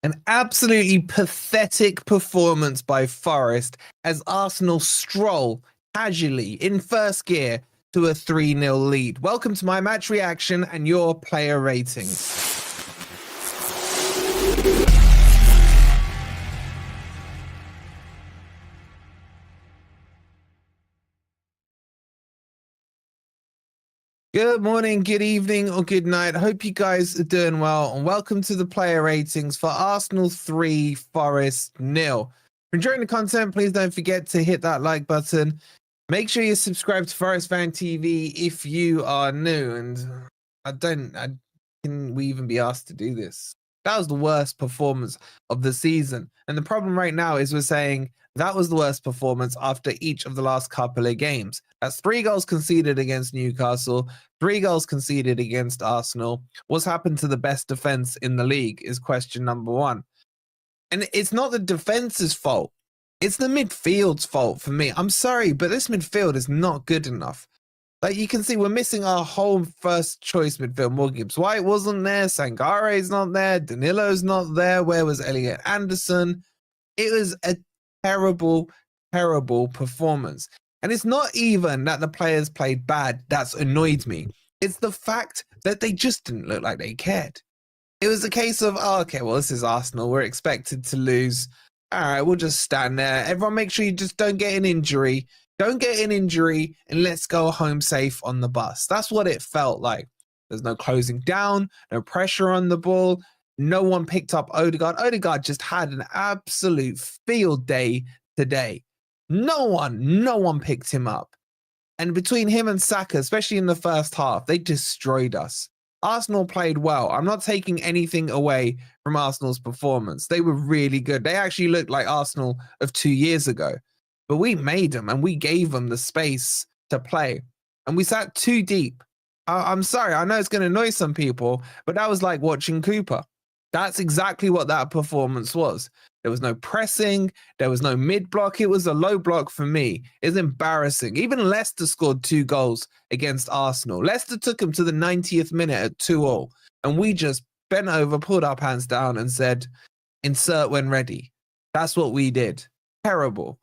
An absolutely pathetic performance by Forest as Arsenal stroll casually in first gear to a 3-0 lead. Welcome to my match reaction and your player ratings. Good morning, good evening, or good night. Hope you guys are doing well, and welcome to the player ratings for Arsenal 3, Forest 0. If you're enjoying the content, please don't forget to hit that like button. Make sure you subscribe to Forest Fan TV if you are new. And can we even be asked to do this? That was the worst performance of the season. And the problem right now is we're saying that was the worst performance after each of the last couple of games. That's 3 goals conceded against Newcastle, 3 goals conceded against Arsenal. What's happened to the best defense in the league is question number 1. And it's not the defense's fault. It's the midfield's fault for me. I'm sorry, but this midfield is not good enough. Like, you can see we're missing our whole first choice midfield. Morgan Gibbs-White wasn't there. Sangare's not there. Danilo's not there. Where was Elliot Anderson? It was a terrible, terrible performance. And it's not even that the players played bad that's annoyed me. It's the fact that they just didn't look like they cared. It was a case of, oh, okay, well, this is Arsenal. We're expected to lose. All right, we'll just stand there. Everyone make sure you just don't get an injury. Don't get an injury, and let's go home safe on the bus. That's what it felt like. There's no closing down, no pressure on the ball. No one picked up Odegaard. Odegaard just had an absolute field day today. No one picked him up. And between him and Saka, especially in the first half, they destroyed us. Arsenal played well. I'm not taking anything away from Arsenal's performance. They were really good. They actually looked like Arsenal of 2 years ago. But we made them and we gave them the space to play. And we sat too deep. I'm sorry, I know it's going to annoy some people, but that was like watching Cooper. That's exactly what that performance was. There was no pressing. There was no mid-block. It was a low block for me. It's embarrassing. Even Leicester scored 2 goals against Arsenal. Leicester took them to the 90th minute at 2-2. And we just bent over, pulled our pants down and said, insert when ready. That's what we did. Terrible.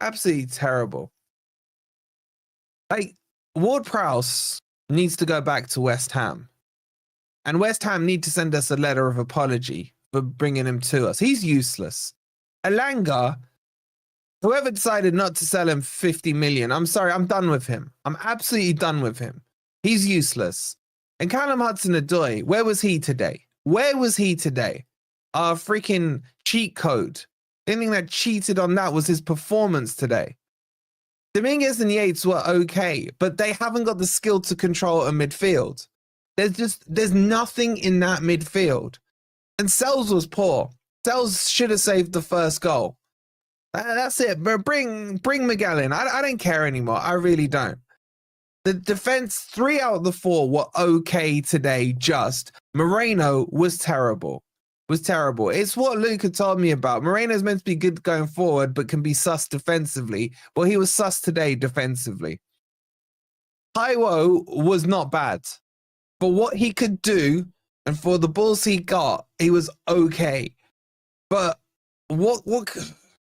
Absolutely terrible. Like, Ward-Prowse needs to go back to West Ham. And West Ham need to send us a letter of apology for bringing him to us. He's useless. Elanga, whoever decided not to sell him 50 million, I'm sorry, I'm done with him. I'm absolutely done with him. He's useless. And Callum Hudson-Odoi, where was he today? Where was he today? Our freaking cheat code. The only thing that cheated on that was his performance today. Dominguez and Yates were okay, but they haven't got the skill to control a midfield. There's nothing in that midfield. And Sells was poor. Sells should have saved the first goal. That's it. But bring Miguel in. I don't care anymore. I really don't. The defense, 3 out of the 4 were okay today, just. Moreno was terrible. It's what Luke had told me about. Moreno's meant to be good going forward, but can be sus defensively. Well, he was sus today defensively. Taiwo was not bad. For what he could do, and for the balls he got, he was okay. But what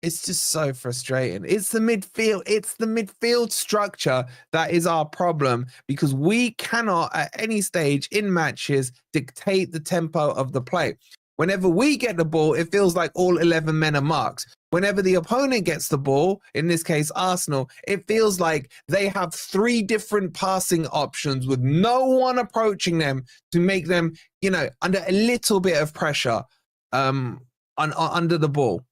it's just so frustrating. It's the midfield structure that is our problem, because we cannot at any stage in matches dictate the tempo of the play. Whenever we get the ball, it feels like all 11 men are marked. Whenever the opponent gets the ball, in this case Arsenal, it feels like they have 3 different passing options with no one approaching them to make them, under a little bit of pressure under the ball.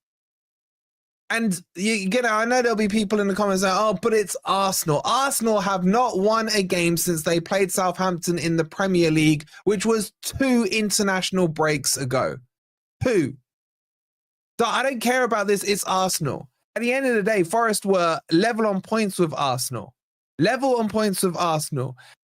And I know there'll be people in the comments saying, oh, but it's Arsenal. Arsenal have not won a game since they played Southampton in the Premier League, which was 2 international breaks ago. 2. So I don't care about this. It's Arsenal. At the end of the day, Forest were level on points with Arsenal.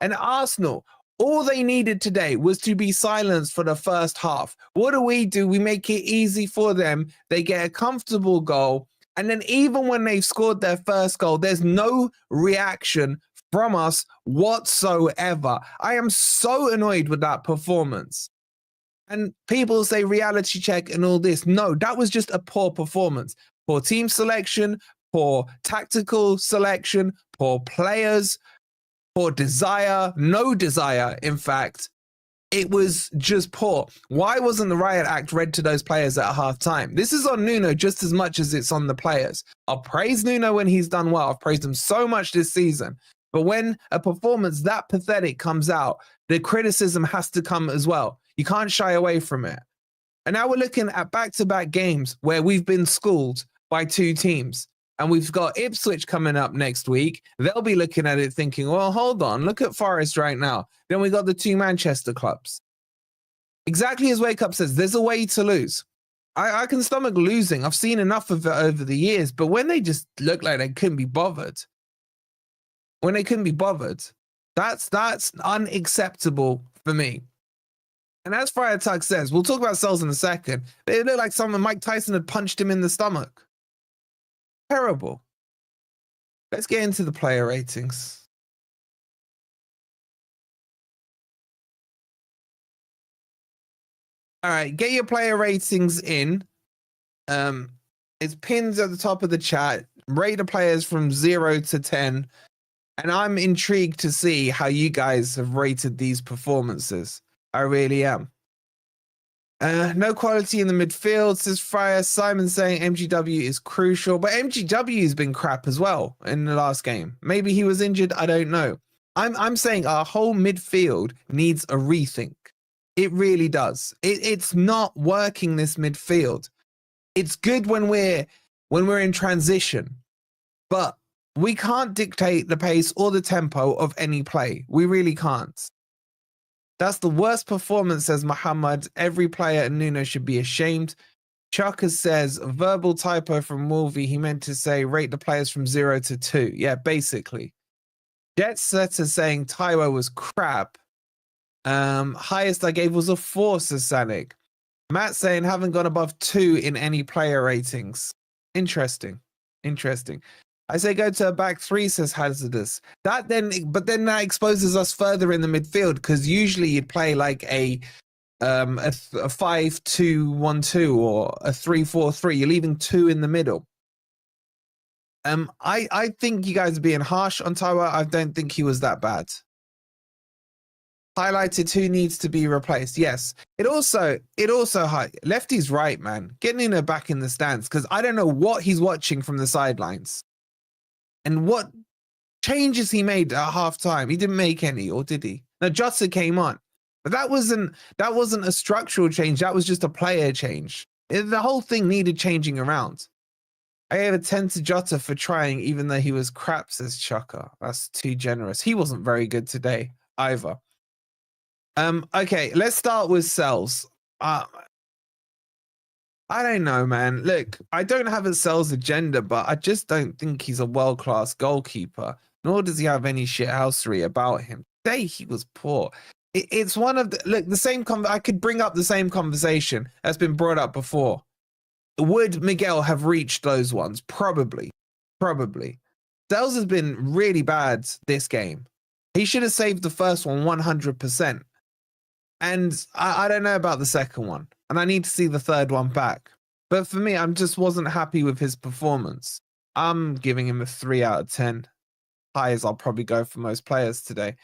And Arsenal, all they needed today was to be silenced for the first half. What do? We make it easy for them. They get a comfortable goal. And then even when they've scored their first goal, there's no reaction from us whatsoever. I am so annoyed with that performance. And people say reality check and all this. No, that was just a poor performance. Poor team selection, poor tactical selection, poor players, poor desire, no desire, in fact. It was just poor. Why wasn't the riot act read to those players at halftime? This is on Nuno just as much as it's on the players. I'll praise Nuno when he's done well. I've praised him so much this season. But when a performance that pathetic comes out, the criticism has to come as well. You can't shy away from it. And now we're looking at back-to-back games where we've been schooled by two teams. And we've got Ipswich coming up next week. They'll be looking at it thinking, well, hold on, look at Forest right now. Then we got the two Manchester clubs. Exactly as Wake Up says, there's a way to lose. I can stomach losing. I've seen enough of it over the years. But when they just look like they couldn't be bothered, that's unacceptable for me. And as Friar Tuck says, we'll talk about Cells in a second. It looked like someone, Mike Tyson, had punched him in the stomach. Terrible. Let's get into the player ratings. All right, get your player ratings in. It's pinned at the top of the chat. Rate the players from 0 to 10. And I'm intrigued to see how you guys have rated these performances. I really am. No quality in the midfield, says Friar. Simon saying MGW is crucial, but MGW has been crap as well in the last game. Maybe he was injured, I don't know. I'm saying our whole midfield needs a rethink. It really does. It's not working, this midfield. It's good when we're in transition, but we can't dictate the pace or the tempo of any play. We really can't. That's the worst performance, says Muhammad. Every player at Nuno should be ashamed. Chaka says, verbal typo from Wolfie. He meant to say, rate the players from 0 to 2. Yeah, basically. Jet Setter saying Taiwo was crap. Highest I gave was a 4, says Sanic. Matt saying, haven't gone above 2 in any player ratings. Interesting. I say go to a back 3, says Hazardous. But then that exposes us further in the midfield, because usually you'd play like a 5-2-1-2 or a 3-4-3. You're leaving 2 in the middle. I think you guys are being harsh on Taiwo. I don't think he was that bad. Highlighted who needs to be replaced. Yes. It also Lefty's right, man. Getting Nuno back in the stands, because I don't know what he's watching from the sidelines. And what changes he made at halftime. He didn't make any, or did he? No, Jota came on. But that wasn't a structural change. That was just a player change. The whole thing needed changing around. I gave a 10 to Jota for trying, even though he was crap, says Chaka. That's too generous. He wasn't very good today either. Okay, let's start with Cells. I don't know, man. Look, I don't have a Cells agenda, but I just don't think he's a world-class goalkeeper, nor does he have any shithousery about him. Today, he was poor. It's one of the... Look, the same... I could bring up the same conversation that's been brought up before. Would Miguel have reached those ones? Probably. Cells has been really bad this game. He should have saved the first one 100%. And I don't know about the second one. And I need to see the third one back. But for me, I just wasn't happy with his performance. I'm giving him a 3 out of 10. High as I'll probably go for most players today.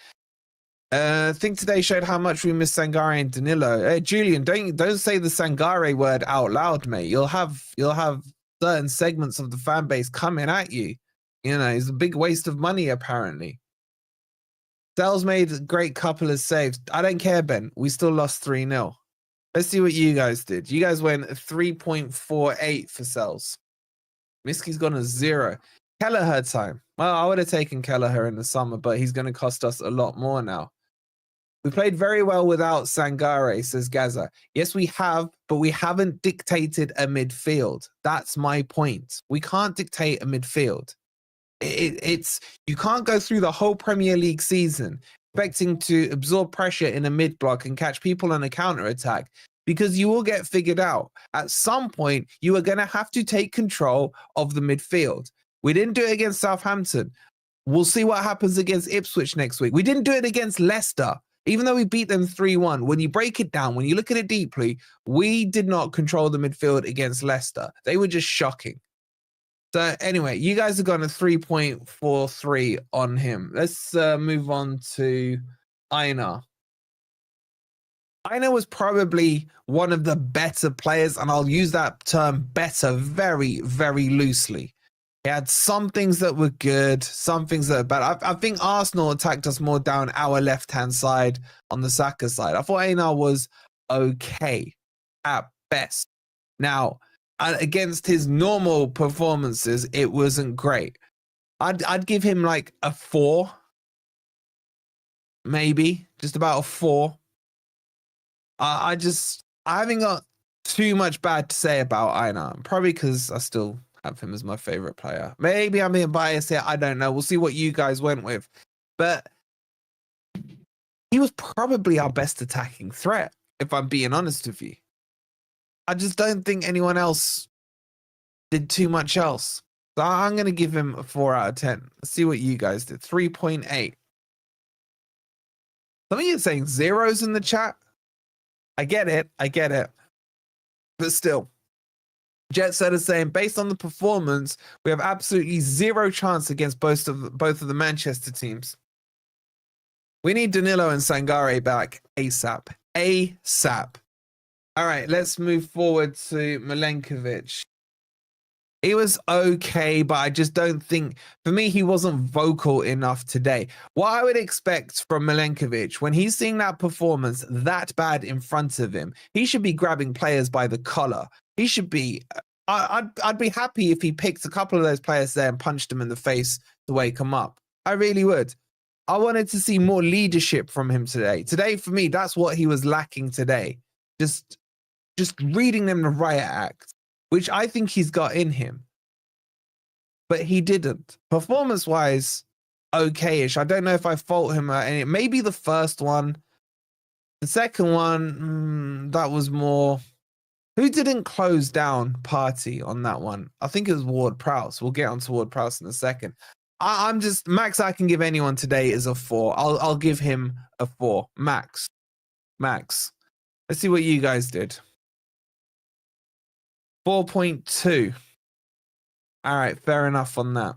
I think today showed how much we miss Sangare and Danilo. Hey, Julian, don't say the Sangare word out loud, mate. You'll have certain segments of the fan base coming at you. You know, it's a big waste of money, apparently. Cells made a great couple of saves. I don't care, Ben. We still lost 3-0. Let's see what you guys did. You guys went 3.48 for Cells. Miski's gone a 0. Kelleher time. Well, I would have taken Kelleher in the summer, but he's going to cost us a lot more now. We played very well without Sangare, says Gaza. Yes, we have, but we haven't dictated a midfield. That's my point. We can't dictate a midfield. You can't go through the whole Premier League season expecting to absorb pressure in a mid block and catch people on a counter attack, because you will get figured out. At some point, you are going to have to take control of the midfield. We didn't do it against Southampton. We'll see what happens against Ipswich next week. We didn't do it against Leicester. Even though we beat them 3-1, when you break it down, when you look at it deeply, we did not control the midfield against Leicester. They were just shocking. So anyway, you guys have gone a 3.43 on him. Let's move on to Einar. Einar was probably one of the better players, and I'll use that term better very, very loosely. He had some things that were good, some things that are bad. I think Arsenal attacked us more down our left-hand side on the Saka side. I thought Einar was okay at best. Now, against his normal performances, it wasn't great. I'd give him like a 4, maybe, just about a 4. I haven't got too much bad to say about Einar, probably because I still have him as my favorite player. Maybe I'm being biased here. I don't know. We'll see what you guys went with. But he was probably our best attacking threat, if I'm being honest with you. I just don't think anyone else did too much else. So I'm going to give him a 4 out of 10. Let's see what you guys did. 3.8. Some of you are saying zeros in the chat. I get it. But still. Jet Set is saying, based on the performance, we have absolutely zero chance against both of the Manchester teams. We need Danilo and Sangare back ASAP. ASAP. All right, let's move forward to Milenkovic. He was okay, but I just don't think, for me, he wasn't vocal enough today. What I would expect from Milenkovic, when he's seeing that performance that bad in front of him, he should be grabbing players by the collar. He should be, I'd be happy if he picked a couple of those players there and punched them in the face to wake them up. I really would. I wanted to see more leadership from him today. Today, for me, that's what he was lacking today. Just reading them the riot act, which I think he's got in him. But he didn't. Performance-wise, okay-ish. I don't know if I fault him at any. Maybe the first one. The second one, that was more... Who didn't close down Party on that one? I think it was Ward-Prowse. We'll get on to Ward-Prowse in a second. I'm just... Max I can give anyone today is a 4. I'll give him a 4. Max. Let's see what you guys did. 4.2. All right, fair enough on that.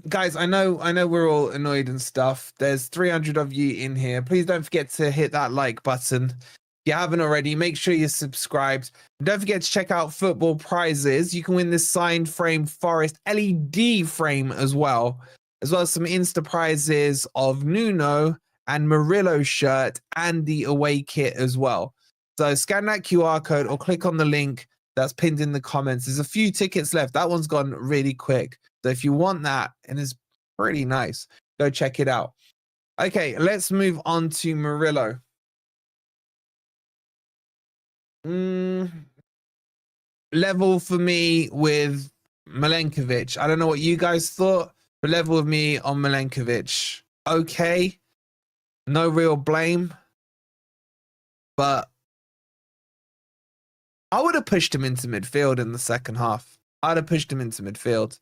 Guys, I know we're all annoyed and stuff. There's 300 of you in here. Please don't forget to hit that like button. If you haven't already, make sure you're subscribed. And don't forget to check out football prizes. You can win this signed frame Forest LED frame as well as some Insta prizes of Nuno and Murillo shirt and the away kit as well. So scan that QR code or click on the link that's pinned in the comments. There's a few tickets left. That one's gone really quick. So if you want that, and it's pretty nice, go check it out. Okay, let's move on to Murillo. Level for me with Milenkovic. I don't know what you guys thought, but level with me on Milenkovic. Okay. No real blame. But I would have pushed him into midfield in the second half. I'd have pushed him into midfield.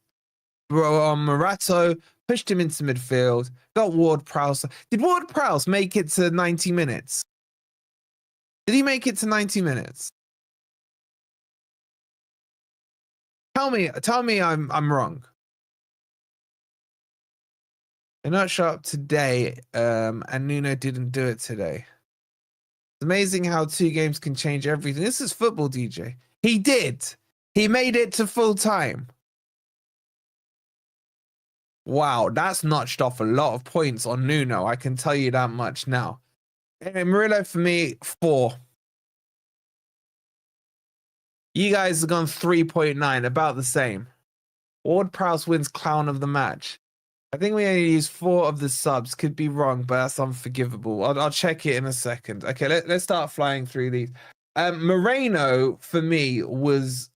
Morato pushed him into midfield. Got Ward-Prowse. Did Ward-Prowse make it to 90 minutes? Did he make it to 90 minutes? Tell me I'm wrong. They're not sharp today, and Nuno didn't do it today. It's amazing how 2 games can change everything. This is football, DJ. He did. He made it to full time. Wow, that's notched off a lot of points on Nuno. I can tell you that much now. Anyway, Murillo for me, 4. You guys have gone 3.9, about the same. Ward-Prowse wins clown of the match. I think we only use 4 of the subs. Could be wrong, but that's unforgivable. I'll check it in a second. Okay, let's start flying through these. Moreno, for me, was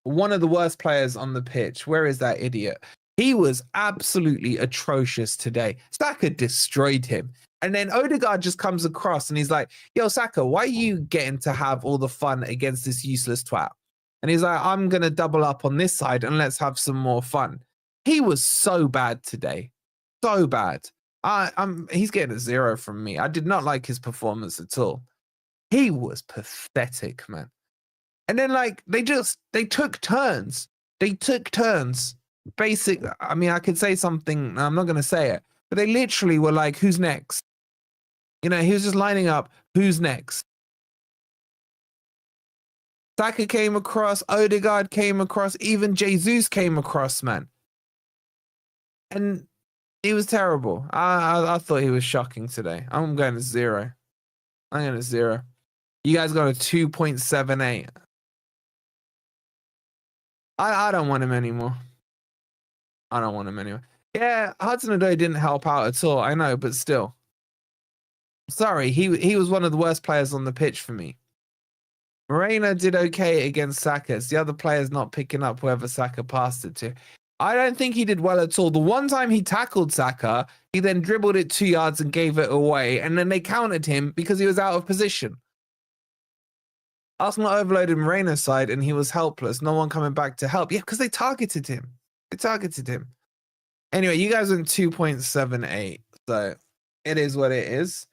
one of the worst players on the pitch. Where is that idiot? He was absolutely atrocious today. Saka destroyed him. And then Odegaard just comes across and he's like, yo, Saka, why are you getting to have all the fun against this useless twat? And he's like, I'm going to double up on this side and let's have some more fun. He was so bad today. So bad. He's getting a 0 from me. I did not like his performance at all. He was pathetic, man. And then like they took turns. They took turns. I mean, I could say something. I'm not going to say it, but they literally were like, "Who's next?" You know, he was just lining up. Who's next? Saka came across. Odegaard came across. Even Jesus came across, man. And he was terrible. I thought he was shocking today. I'm going to 0. I'm going to 0. You guys got a 2.78. I don't want him anymore. I don't want him anymore. Yeah, Hudson-Odoi didn't help out at all. I know, but still. Sorry, he was one of the worst players on the pitch for me. Moreno did okay against Saka. It's the other players not picking up whoever Saka passed it to. I don't think he did well at all. The one time he tackled Saka, he then dribbled it 2 yards and gave it away, and then they countered him because he was out of position. Arsenal overloaded Moreno's side, and he was helpless. No one coming back to help. Yeah, because they targeted him. Anyway, you guys went 2.78, so it is what it is.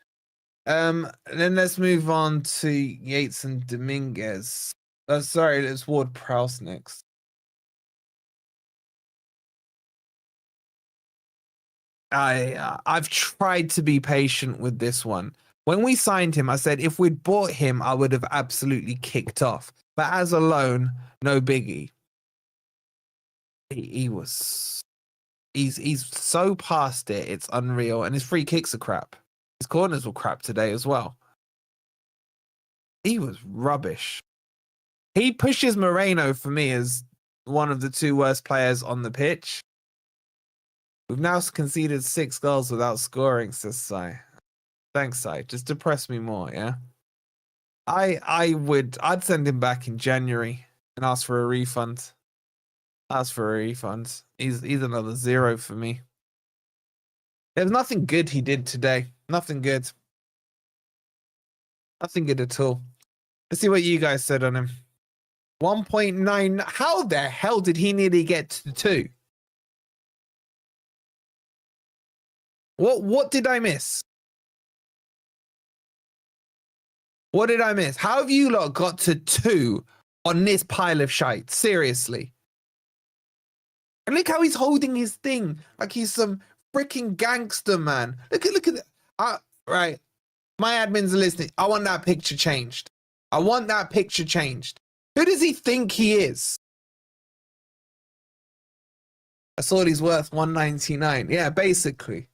Then let's move on to Yates and Dominguez. Sorry, it's Ward-Prowse next. I've tried to be patient with this one. When we signed him, I said if we'd bought him, I would have absolutely kicked off. But as a loan, no biggie. He's so past it, it's unreal. And his free kicks are crap. His corners were crap today as well. He was rubbish. He pushes Moreno for me as one of the 2 worst players on the pitch. We've now conceded 6 goals without scoring, says Sai. Thanks, Sai. Just depress me more, yeah? I'd send him back in January and ask for a refund. He's another 0 for me. There's nothing good he did today. Nothing good. Nothing good at all. Let's see what you guys said on him. 1.9. How the hell did he nearly get to 2? What did I miss? What did I miss? How have you lot got to 2 on this pile of shite? Seriously. And look how he's holding his thing. Like he's some freaking gangster, man. Look at that. Right. My admins are listening. I want that picture changed. Who does he think he is? I saw he's worth 199. Yeah, basically.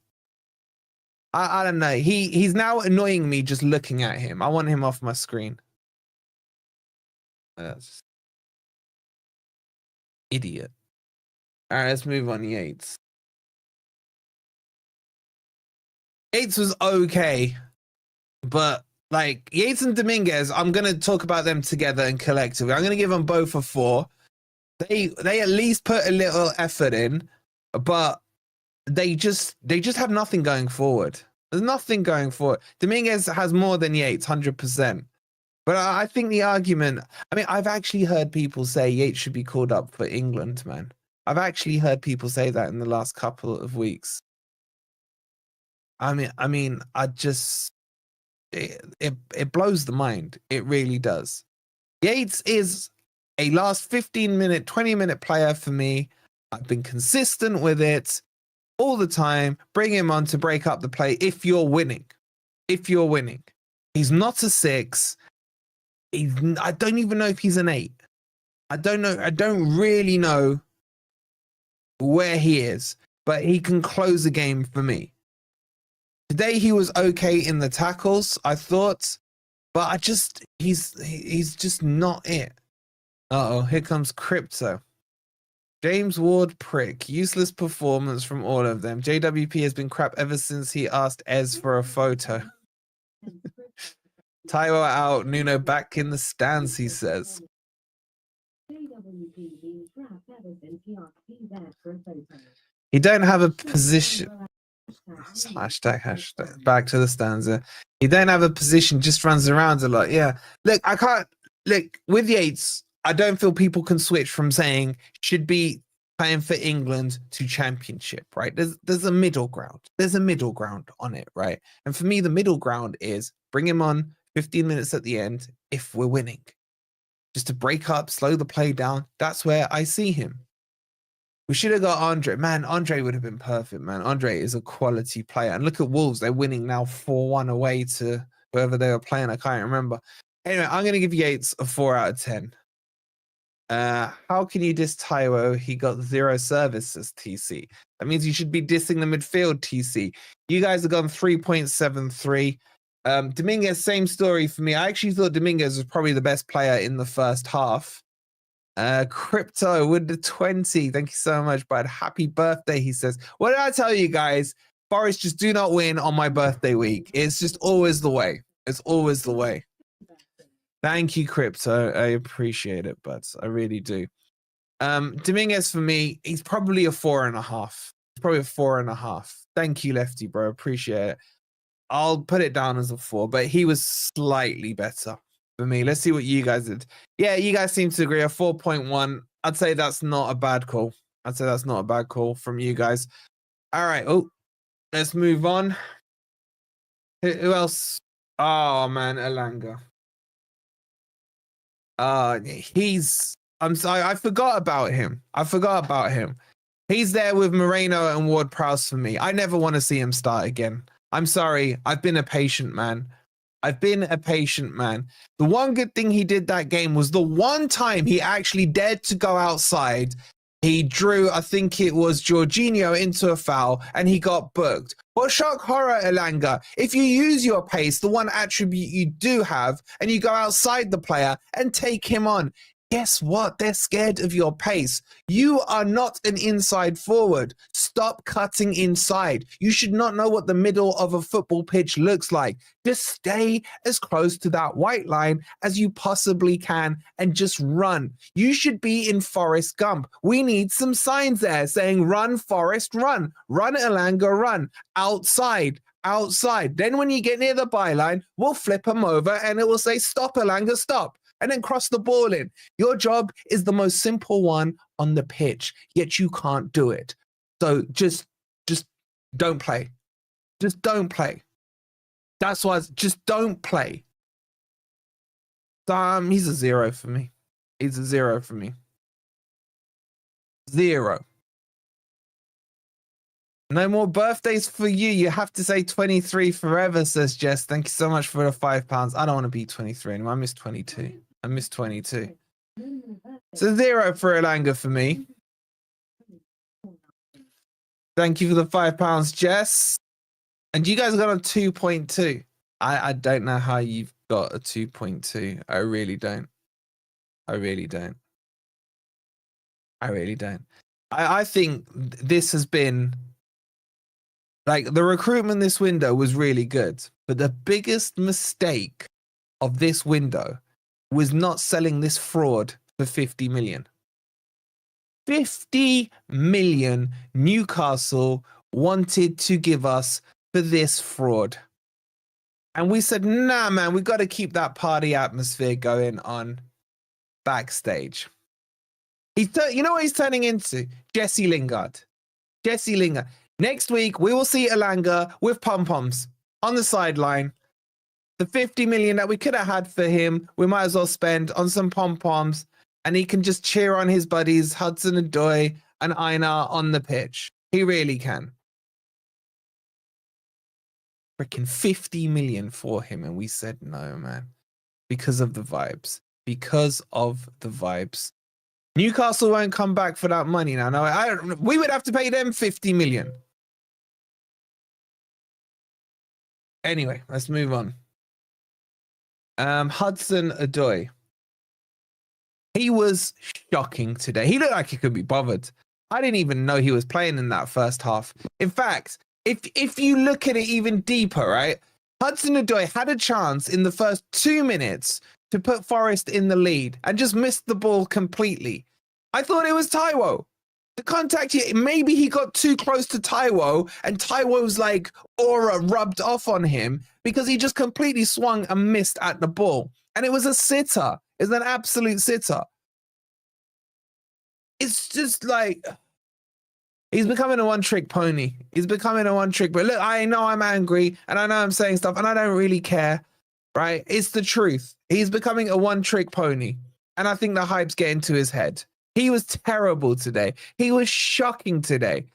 I don't know. He's now annoying me just looking at him. I want him off my screen. Idiot. All right, let's move on. Yates. Yates was okay, but like Yates and Dominguez, I'm gonna talk about them together and collectively. I'm gonna give them both a 4. They at least put a little effort in, but they just have nothing going forward. There's nothing going forward. Dominguez has more than Yates, 100%. But I think the argument, I mean, I've actually heard people say Yates should be called up for England, man. I've actually heard people say that in the last couple of weeks. I mean, it blows the mind. It really does. Yates is a last 15-minute, 20-minute player for me. I've been consistent with it all the time. Bring him on to break up the play if you're winning. He's not a 6. I don't even know if he's an 8. I don't know. I don't really know where he is, but he can close a game for me. Today he was okay in the tackles, I thought, but he's just not it. Uh-oh, here comes Crypto. James Ward prick. Useless performance from all of them. JWP has been crap ever since he asked Ez for a photo. Taiwo out, Nuno back in the stands, he says. He don't have a position. Hashtag. Back to the stanza. He don't have a position, just runs around a lot. Yeah. Look, I can't. Look, with Yates, I don't feel people can switch from saying should be playing for England to championship, right? There's a middle ground. There's a middle ground on it, right? And for me, the middle ground is bring him on 15 minutes at the end if we're winning. Just to break up, slow the play down. That's where I see him. We should have got Andre. Man, Andre would have been perfect, man. Andre is a quality player. And look at Wolves. They're winning now 4-1 away to whoever they were playing. I can't remember. Anyway, I'm going to give Yates a 4 out of 10. How can you diss Taiwo? He got 0 services, TC. That means you should be dissing the midfield, TC. You guys have gone 3.73. Dominguez, same story for me. I actually thought Dominguez was probably the best player in the first half. Crypto with the 20. Thank you so much, bud. Happy birthday, he says. What did I tell you guys? Forest just do not win on my birthday week. It's just always the way. It's always the way. Thank you, Crypto. I appreciate it, but I really do. Dominguez for me, he's probably a 4.5. He's probably a 4.5. Thank you, Lefty, bro. Appreciate it. I'll put it down as a 4, but he was slightly better for me. Let's see what you guys did. Yeah, you guys seem to agree. A 4.1. I'd say that's not a bad call. I'd say that's not a bad call from you guys. All right. Oh, let's move on. Who else? Oh, man, Elanga. I'm sorry, I forgot about him. He's there with Moreno and Ward-Prowse for me. I never want to see him start again. I'm sorry. I've been a patient man. The one good thing he did that game was the one time he actually dared to go outside. He drew, I think it was Jorginho, into a foul, and he got booked. What shock horror, Elanga, if you use your pace, the one attribute you do have, and you go outside the player and take him on, guess what? They're scared of your pace. You are not an inside forward. Stop cutting inside. You should not know what the middle of a football pitch looks like. Just stay as close to that white line as you possibly can and just run. You should be in Forrest Gump. We need some signs there saying run, Forrest, run. Run, Elanga, run. Outside. Then when you get near the byline, we'll flip him over and it will say stop, Elanga, stop. And then cross the ball in. Your job is the most simple one on the pitch, yet you can't do it. So just don't play. Just don't play. That's why just don't play. He's a 0 for me. 0. No more birthdays for you. You have to say 23 forever, says Jess. Thank you so much for the £5. I don't want to be 23 anymore. I miss 22. So 0 for Elanga for me. Thank you for the £5, Jess. And you guys got a 2.2. I don't know how you've got a 2.2. I really don't. I think this has been, like, the recruitment this window was really good, but the biggest mistake of this window was not selling this fraud for 50 million. 50 million Newcastle wanted to give us for this fraud. And we said, nah, man, we got to keep that party atmosphere going on backstage. You know what he's turning into? Jesse Lingard. Next week, we will see Elanga with pom-poms on the sideline. The 50 million that we could have had for him, we might as well spend on some pom-poms, and he can just cheer on his buddies, Hudson-Odoi and Einar, on the pitch. He really can. Freaking 50 million for him, and we said no, man. Because of the vibes. Newcastle won't come back for that money now. No, we would have to pay them 50 million. Anyway, let's move on. Hudson-Odoi. He was shocking today. He looked like he could be bothered. I didn't even know he was playing in that first half. In fact, if you look at it even deeper, right? Hudson-Odoi had a chance in the first 2 minutes to put Forest in the lead and just missed the ball completely. I thought it was Taiwo. The contact here, maybe he got too close to Taiwo and Taiwo's like aura rubbed off on him because he just completely swung and missed at the ball. And it was a sitter. It's an absolute sitter. It's just like, He's becoming a one-trick pony. He's becoming a one-trick. But look, I know I'm angry and I know I'm saying stuff and I don't really care, right? It's the truth. He's becoming a one-trick pony. And I think the hype's getting to his head. He was terrible today. He was shocking today.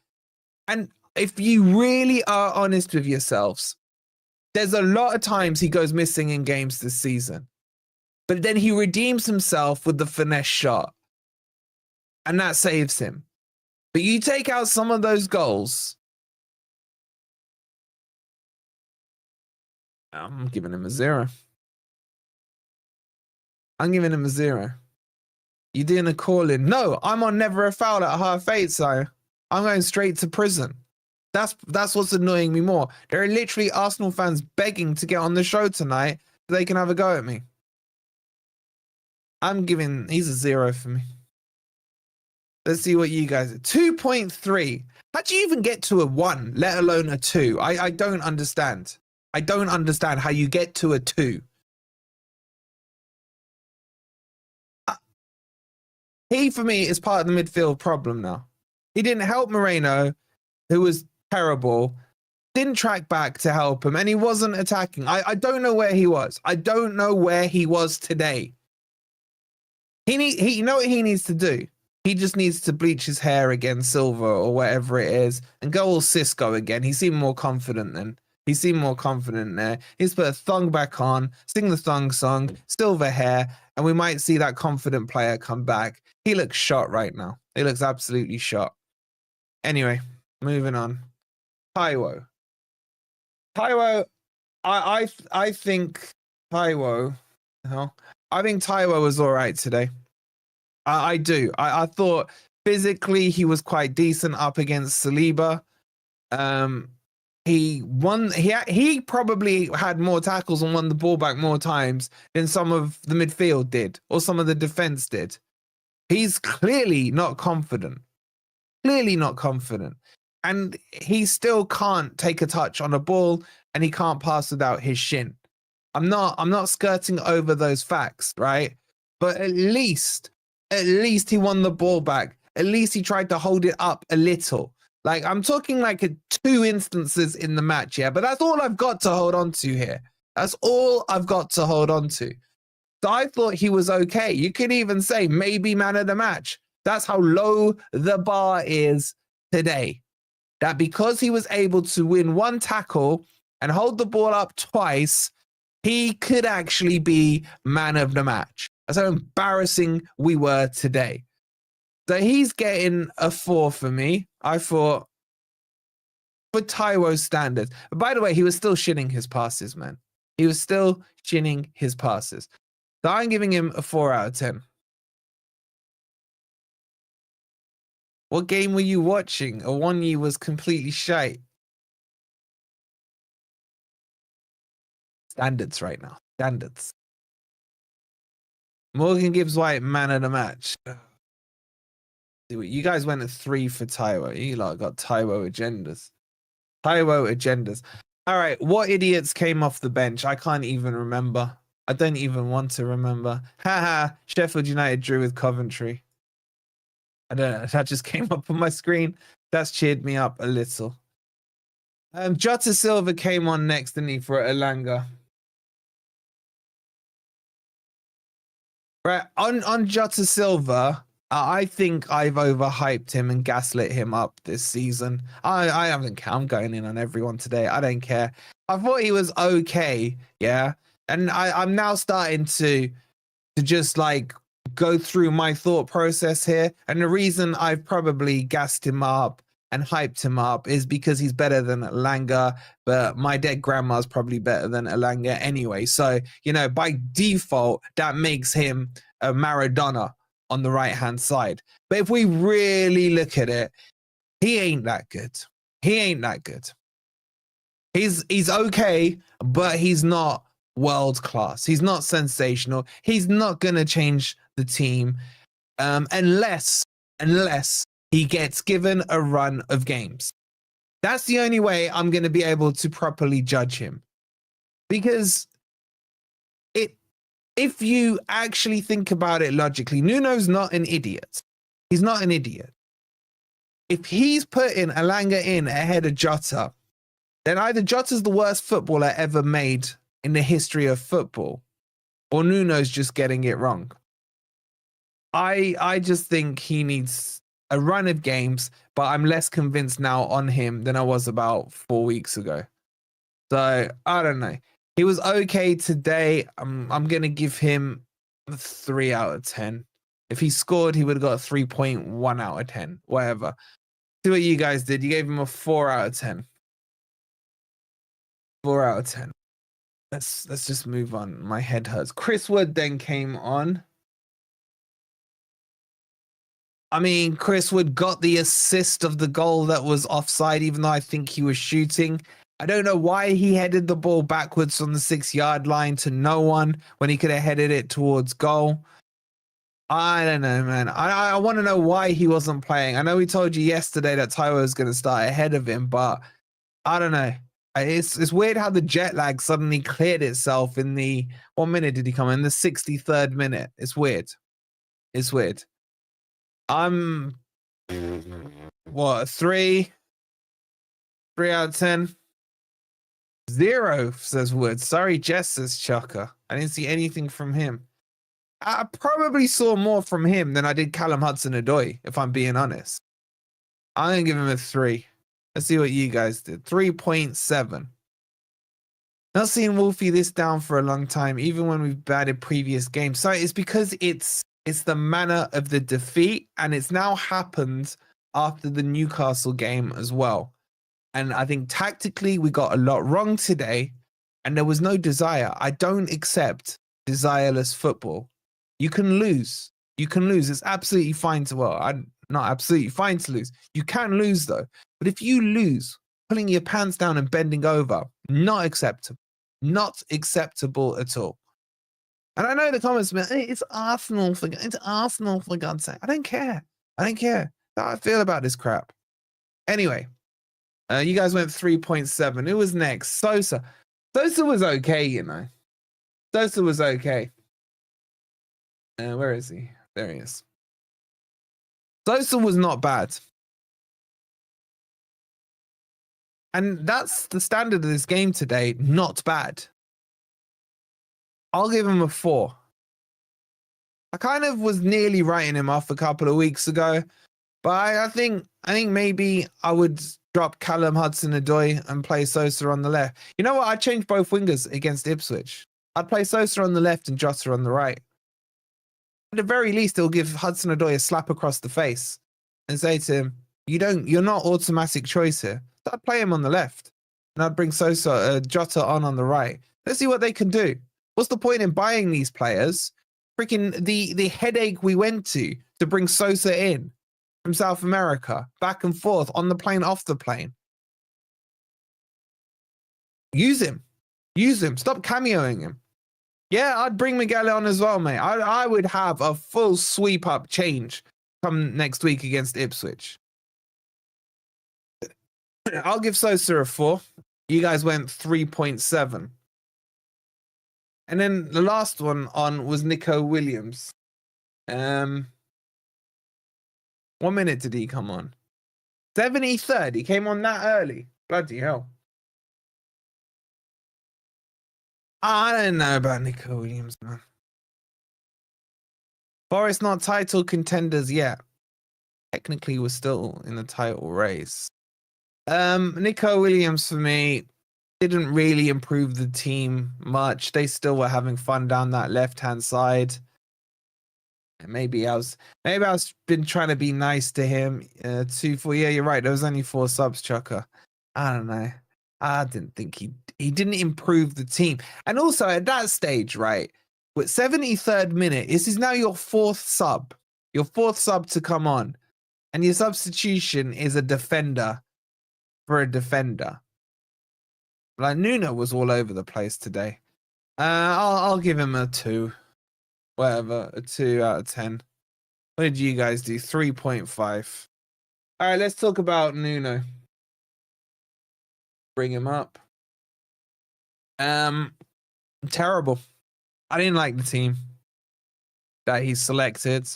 And if you really are honest with yourselves, there's a lot of times he goes missing in games this season. But then he redeems himself with the finesse shot. And that saves him. But you take out some of those goals, I'm giving him a 0. I'm giving him a 0. You doing a call-in? No, I'm on never a foul at half-8, so I'm going straight to prison. That's what's annoying me more. There are literally Arsenal fans begging to get on the show tonight so they can have a go at me. He's a 0 for me. Let's see what you guys are. 2.3. How'd you even get to a 1, let alone a 2? I don't understand. I don't understand how you get to a 2. He, for me, is part of the midfield problem now. He didn't help Moreno, who was terrible, didn't track back to help him, and he wasn't attacking. I don't know where he was. I don't know where he was today. You know what he needs to do? He just needs to bleach his hair again, silver or whatever it is, and go all Cisco again. He seemed more confident then. He seemed more confident there. He's put a thong back on, sing the thong song, silver hair, and we might see that confident player come back. He looks shot right now. He looks absolutely shot. Anyway, moving on. Taiwo. I think Taiwo. I think Taiwo was all right today. I do. I thought physically he was quite decent up against Saliba. He won. He probably had more tackles and won the ball back more times than some of the midfield did or some of the defense did. He's clearly not confident. Clearly not confident. And he still can't take a touch on a ball and he can't pass without his shin. I'm not skirting over those facts, right? But at least he won the ball back. At least he tried to hold it up a little. Like, I'm talking like 2 instances in the match, yeah? But that's all I've got to hold on to here. That's all I've got to hold on to. So I thought he was okay. You could even say maybe man of the match. That's how low the bar is today. That because he was able to win 1 tackle and hold the ball up twice, he could actually be man of the match. That's how embarrassing we were today. So he's getting a 4 for me. I thought, for Taiwo's standards. By the way, he was still shinning his passes, man. He was still shinning his passes. So I'm giving him a 4 out of 10. What game were you watching? Awonyi was completely shite. Standards right now. Standards. Morgan Gibbs White, man of the match. You guys went at 3 for Taiwo. You lot got Taiwo agendas. Taiwo agendas. All right, what idiots came off the bench? I can't even remember. I don't even want to remember. Haha, Sheffield United drew with Coventry. I don't know, that just came up on my screen. That's cheered me up a little. Jota Silva came on next, didn't he, for Elanga? Right, on Jota Silva, I think I've overhyped him and gaslit him up this season. I haven't care. I'm going in on everyone today. I don't care. I thought he was okay, yeah. And I'm now starting to just like go through my thought process here. And the reason I've probably gassed him up and hyped him up is because he's better than Elanga, but my dead grandma's probably better than Elanga anyway. So, you know, by default, that makes him a Maradona on the right-hand side. But if we really look at it, he ain't that good. He ain't that good. He's okay, but he's not world class. He's not sensational. He's not going to change the team unless he gets given a run of games. That's the only way I'm going to be able to properly judge him. Because if you actually think about it logically, Nuno's not an idiot. He's not an idiot. if he's putting Elanga in ahead of Jota, then either Jota's the worst footballer ever made in the history of football, or Nuno's just getting it wrong. I just think he needs a run of games, but I'm less convinced now on him than I was about 4 weeks ago. So I don't know. He was okay today. I'm gonna give him a 3 out of 10. If he scored, he would have got a 3.1 out of 10. Whatever. See what you guys did. You gave him a 4 out of 10. 4 out of 10. Let's just move on. My head hurts. Chris Wood then came on. I mean, Chris Wood got the assist of the goal that was offside, even though I think he was shooting. I don't know why he headed the ball backwards from the 6-yard line to no one when he could have headed it towards goal. I don't know, man. I want to know why he wasn't playing. I know we told you yesterday that Taiwo was going to start ahead of him, but I don't know. It's weird how the jet lag suddenly cleared itself in the... What minute did he come in? The 63rd minute. It's weird. It's weird. I'm... What, 3? 3 out of 10? 0, says Wood. Sorry, Jess, says Chucker. I didn't see anything from him. I probably saw more from him than I did Callum Hudson-Odoi, if I'm being honest. I'm going to give him a 3. Let's see what you guys did. 3.7. Not seeing Wolfie this down for a long time, even when we've batted previous games. So it's because it's the manner of the defeat, and it's now happened after the Newcastle game as well. And I think tactically we got a lot wrong today, and there was no desire. I don't accept desireless football. You can lose. You can lose. It's absolutely fine to, well, I'm not absolutely fine to lose. You can lose though. But if you lose, pulling your pants down and bending over, not acceptable. Not acceptable at all. And I know the comments, man, hey, it's Arsenal for God's sake. I don't care. I don't care. That's how I feel about this crap. Anyway, you guys went 3.7. Who was next? Sosa. Sosa was okay, you know. Sosa was okay. Where is he? There he is. Sosa was not bad. And that's the standard of this game today. Not bad. I'll give him a 4. I kind of was nearly writing him off a couple of weeks ago, but I think maybe I would drop Callum Hudson-Odoi and play Sosa on the left. You know what? I'd change both wingers against Ipswich. I'd play Sosa on the left and Jota on the right. At the very least, it'll give Hudson-Odoi a slap across the face and say to him, you're not automatic choice here. So I'd play him on the left and I'd bring Jota on the right. Let's see what they can do. What's the point in buying these players? Freaking the headache we went to bring Sosa in from South America, back and forth, on the plane, off the plane. Use him. Use him. Stop cameoing him. Yeah, I'd bring Miguel on as well, mate. I would have a full sweep up change come next week against Ipswich. I'll give Sosa a 4. You guys went 3.7. And then the last one on was Nico Williams. What minute did he come on? 73rd. He came on that early. Bloody hell. I don't know about Nico Williams, man. Forest not title contenders yet. Technically, we're still in the title race. Nico Williams for me didn't really improve the team much. They still were having fun down that left-hand side. And maybe I was been trying to be nice to him. 2, 4. Yeah, you're right. There was only 4 subs, Chucker. I don't know. I didn't think he didn't improve the team. And also at that stage, right, with 73rd minute, this is now your 4th sub. Your 4th sub to come on. And your substitution is a defender for a defender. Like, Nuno was all over the place today. I'll give him a 2. Whatever, a 2 out of 10. What did you guys do? 3.5. All right, let's talk about Nuno. Bring him up. Terrible. I didn't like the team that he selected.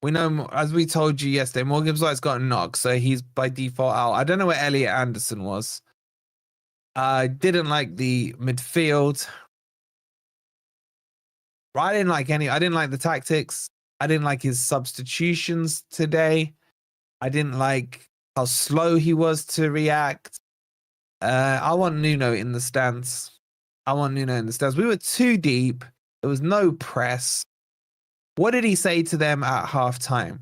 We know, as we told you yesterday, Morgan Gibbs-White's got a knock, so he's by default out. I don't know where Elliot Anderson was. I didn't like the midfield. I didn't like the tactics. I didn't like his substitutions today. I didn't like how slow he was to react. I want Nuno in the stands. We were too deep. There was no press. What did he say to them at halftime?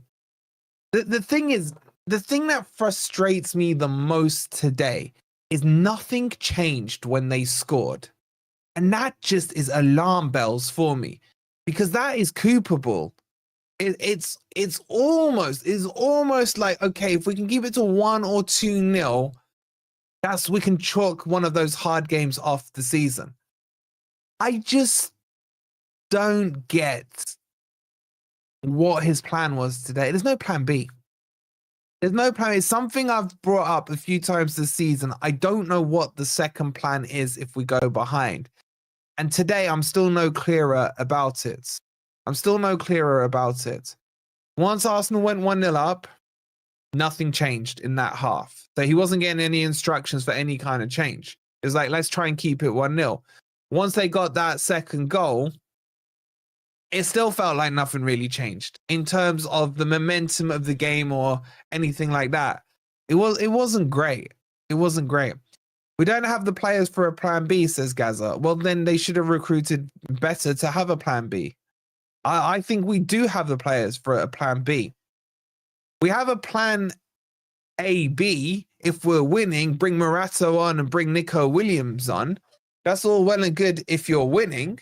The thing is, the thing that frustrates me the most today is nothing changed when they scored. And that just is alarm bells for me, because that is Cooper ball. It's almost like, okay, if we can keep it to 1 or 2-0, we can chalk one of those hard games off the season. I just don't get what his plan was today. There's no plan B. There's no plan. It's something I've brought up a few times this season. I don't know what the second plan is if we go behind. And today, I'm still no clearer about it. Once Arsenal went 1-0 up, nothing changed in that half. So he wasn't getting any instructions for any kind of change. It was like, let's try and keep it 1-0. Once they got that second goal, it still felt like nothing really changed in terms of the momentum of the game or anything like that. It wasn't great. We don't have the players for a plan B, says Gaza. Well, then they should have recruited better to have a plan B. I think we do have the players for a plan B. We have a plan A, B. If we're winning, bring Morato on and bring Nico Williams on. That's all well and good if you're winning.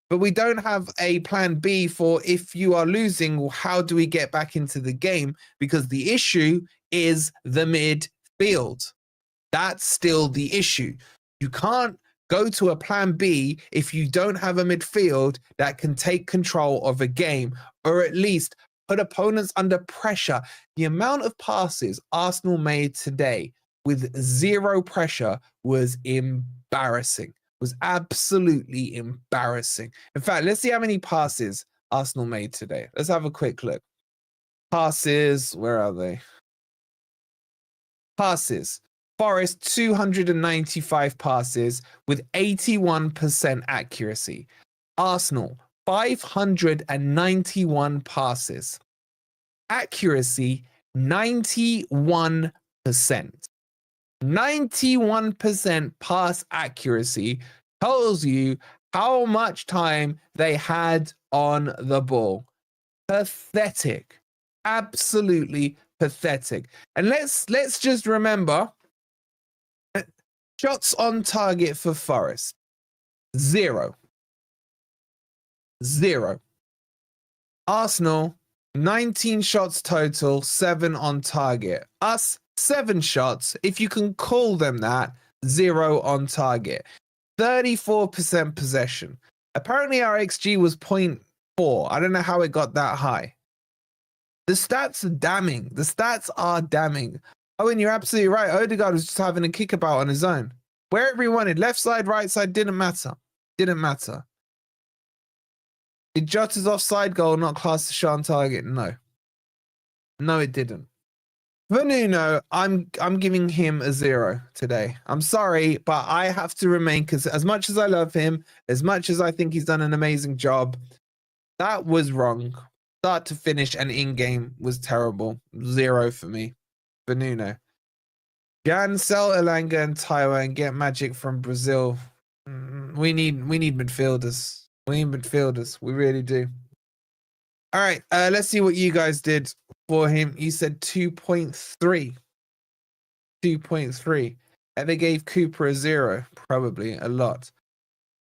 But we don't have a plan B for if you are losing, how do we get back into the game? Because the issue is the midfield. That's still the issue. You can't go to a plan B if you don't have a midfield that can take control of a game, or at least put opponents under pressure. The amount of passes Arsenal made today with zero pressure was embarrassing. Was absolutely embarrassing. In fact, let's see how many passes Arsenal made today. Let's have a quick look. Passes, where are they? Passes. Forest, 295 passes with 81% accuracy. Arsenal, 591 passes. Accuracy, 91%. 91% pass accuracy tells you how much time they had on the ball. Pathetic. Absolutely pathetic. And let's just remember, shots on target for Forest, 0. Arsenal, 19 shots total, 7 on target. Us, 7 shots, if you can call them that, 0 on target. 34% possession. Apparently our XG was 0.4. I don't know how it got that high. The stats are damning. Oh, and you're absolutely right. Odegaard was just having a kickabout on his own. Wherever he wanted, left side, right side, didn't matter. Did Jota's offside goal not class the shot on target? No, it didn't. For Nuno, I'm giving him a 0 today. I'm sorry, but I have to remain, because as much as I love him, as much as I think he's done an amazing job, that was wrong. Start to finish and in-game was terrible. 0 for me. For Nuno. Gan, sell Elanga and Taiwan and get magic from Brazil. We need midfielders. We really do. All right, let's see what you guys did for him. You said 2.3. 2.3. And they gave Cooper a 0. Probably a lot.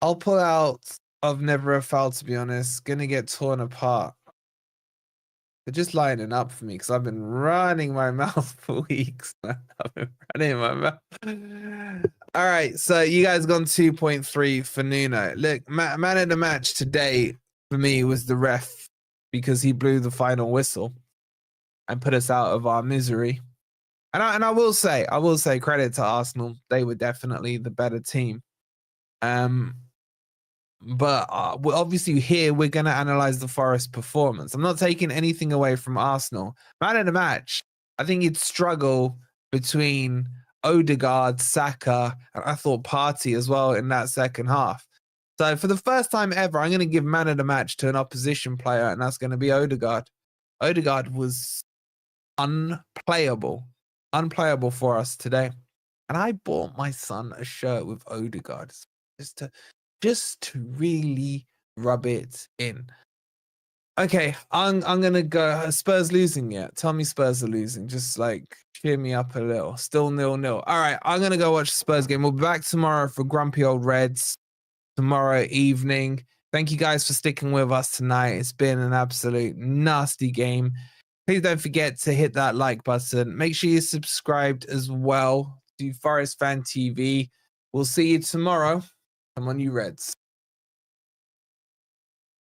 I'll pull out of Never a Foul, to be honest. Gonna get torn apart. They're just lining up for me because I've been running my mouth for weeks. I've been running my mouth. All right, so you guys gone 2.3 for Nuno. Look, man of the match today for me was the ref, because he blew the final whistle and put us out of our misery. And I will say credit to Arsenal. They were definitely the better team. But obviously here we're going to analyze the Forest performance. I'm not taking anything away from Arsenal. Man of the match, I think he'd struggle between Odegaard, Saka, and I thought Partey as well in that second half. So for the first time ever, I'm going to give man of the match to an opposition player, and that's going to be Odegaard. Odegaard was unplayable for us today. And I bought my son a shirt with Odegaard just to really rub it in. Okay, I'm gonna go. Spurs losing yet? Tell me Spurs are losing. Just like cheer me up a little. Still 0-0. All right, I'm gonna go watch the Spurs game. We'll be back tomorrow for Grumpy Old Reds tomorrow evening. Thank you guys for sticking with us tonight. It's been an absolute nasty game. Please don't forget to hit that like button. Make sure you're subscribed as well to Forest Fan TV. We'll see you tomorrow. Come on, you Reds.